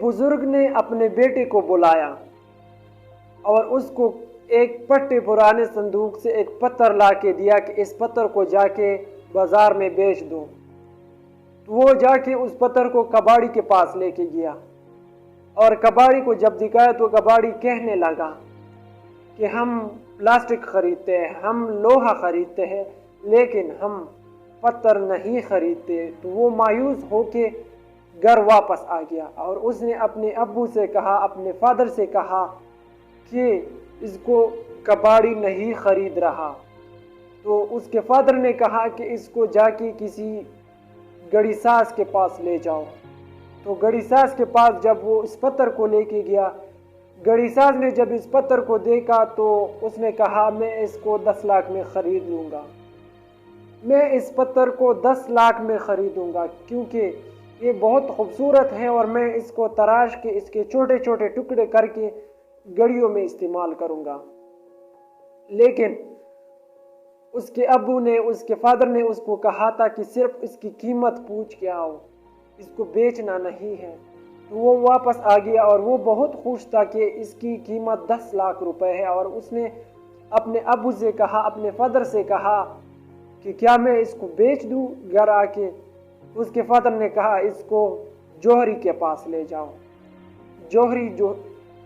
बुजुर्ग ने अपने बेटे को बुलाया और उसको एक पट्टे पुराने संदूक से एक पत्थर ला के दिया कि इस पत्थर को जाके बाजार में बेच दो। तो वो जाके उस पत्थर को कबाड़ी के पास लेके गया और कबाड़ी को जब दिखाया तो कबाड़ी कहने लगा कि हम प्लास्टिक खरीदते हैं, हम लोहा खरीदते हैं, लेकिन हम पत्थर नहीं खरीदते। तो वो मायूस होके घर वापस आ गया और उसने अपने अब्बू से कहा, अपने फादर से कहा कि इसको कबाड़ी नहीं खरीद रहा। तो उसके फादर ने कहा कि इसको जाके किसी गड़ी सास के पास ले जाओ। तो गड़ी सास के पास जब वो इस पत्थर को लेके गया, गड़ी सास ने जब इस पत्थर को देखा तो उसने कहा मैं इसको 10 लाख में ख़रीद लूँगा, मैं इस पत्थर को 10 लाख में ख़रीदूँगा क्योंकि ये बहुत खूबसूरत है और मैं इसको तराश के इसके छोटे छोटे टुकड़े करके गड़ियों में इस्तेमाल करूँगा। लेकिन उसके अब्बू ने, उसके फादर ने उसको कहा था कि सिर्फ इसकी कीमत पूछ के आओ, इसको बेचना नहीं है। तो वो वापस आ गया और वो बहुत खुश था कि इसकी कीमत 10 लाख रुपए है और उसने अपने अब्बू से कहा, अपने फादर से कहा कि क्या मैं इसको बेच दूं घर आके। उसके फादर ने कहा इसको जौहरी के पास ले जाओ। जौहरी जो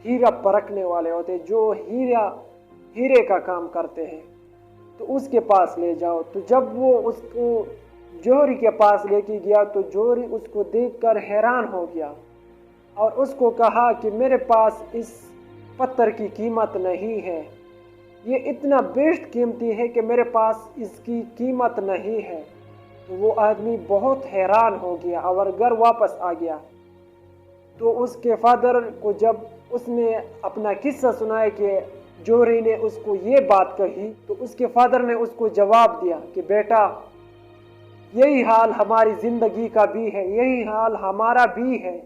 हीरा परखने वाले होते, जो हीरे का काम करते हैं, तो उसके पास ले जाओ। तो जब वो उसको जौहरी के पास लेके गया तो जौहरी उसको देखकर हैरान हो गया और उसको कहा कि मेरे पास इस पत्थर की कीमत नहीं है, ये इतना बेस्ट कीमती है कि मेरे पास इसकी कीमत नहीं है। तो वो आदमी बहुत हैरान हो गया और घर वापस आ गया। तो उसके फादर को जब उसने अपना किस्सा सुनाया कि जौहरी ने उसको ये बात कही, तो उसके फादर ने उसको जवाब दिया कि बेटा यही हाल हमारी ज़िंदगी का भी है, यही हाल हमारा भी है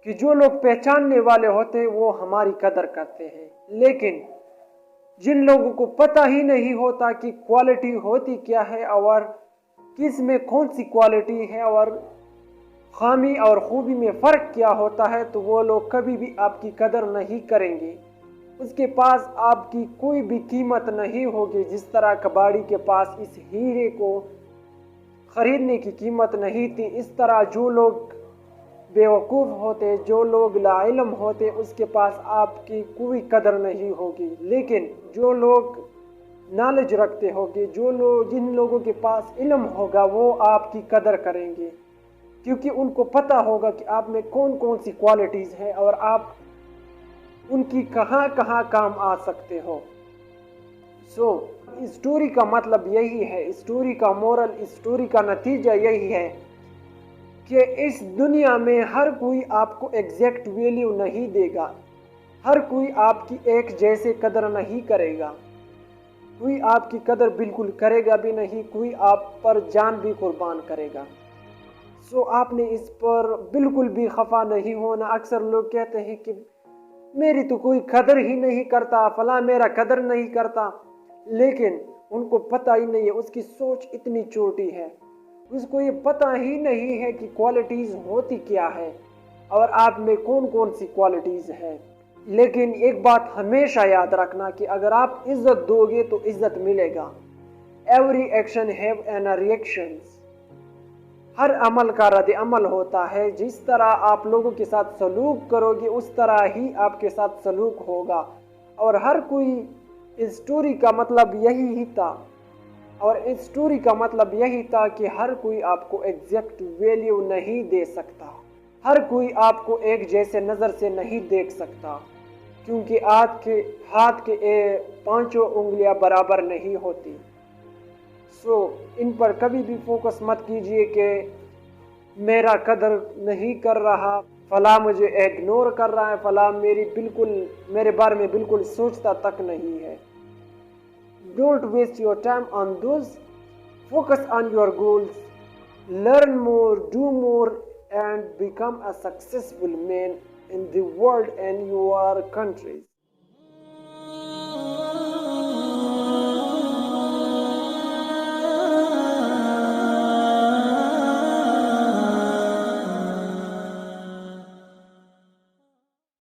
कि जो लोग पहचानने वाले होते हैं वो हमारी कदर करते हैं, लेकिन जिन लोगों को पता ही नहीं होता कि क्वालिटी होती क्या है और किस में कौन सी क्वालिटी है और खामी और खूबी में फ़र्क क्या होता है, तो वो लोग कभी भी आपकी कदर नहीं करेंगे। उसके पास आपकी कोई भी कीमत नहीं होगी। जिस तरह कबाड़ी के पास इस हीरे को ख़रीदने की कीमत नहीं थी, इस तरह जो लोग बेवकूफ़ होते, जो लोग लाइलम होते, उसके पास आपकी कोई कदर नहीं होगी। लेकिन जो लोग नॉलेज रखते होंगे, जिन लोगों के पास इल्म होगा, वो आपकी कदर करेंगे क्योंकि उनको पता होगा कि आप में कौन कौन सी क्वालिटीज़ हैं और आप उनकी कहाँ कहाँ काम आ सकते हो। इस स्टोरी का मतलब यही है, स्टोरी का मोरल, इस स्टोरी का नतीजा यही है कि इस दुनिया में हर कोई आपको एग्जैक्ट वैल्यू नहीं देगा, हर कोई आपकी एक जैसे कदर नहीं करेगा, कोई आपकी कदर बिल्कुल करेगा भी नहीं, कोई आप पर जान भी कुर्बान करेगा। आपने इस पर बिल्कुल भी खफा नहीं होना। अक्सर लोग कहते हैं कि मेरी तो कोई कदर ही नहीं करता, फला मेरा कदर नहीं करता, लेकिन उनको पता ही नहीं है, उसकी सोच इतनी छोटी है, उसको ये पता ही नहीं है कि क्वालिटीज़ होती क्या है और आप में कौन कौन सी क्वालिटीज़ है। लेकिन एक बात हमेशा याद रखना कि अगर आप इज्जत दोगे तो इज्जत मिलेगा। Every action have an reaction, हर अमल का रद्द अमल होता है। जिस तरह आप लोगों के साथ सलूक करोगे उस तरह ही आपके साथ सलूक होगा। और हर कोई इस स्टोरी का मतलब यही ही था, और इस स्टोरी का मतलब यही था कि हर कोई आपको एग्जैक्ट वैल्यू नहीं दे सकता, हर कोई आपको एक जैसे नज़र से नहीं देख सकता, क्योंकि हाथ के पांचों उंगलियां बराबर नहीं होती। इन पर कभी भी फोकस मत कीजिए कि मेरा कदर नहीं कर रहा, फला मुझे इग्नोर कर रहा है, फला मेरे बारे में बिल्कुल सोचता तक नहीं है। Don't waste your time on those. Focus on your goals. Learn more, do more, and become a successful man in the world and your countries.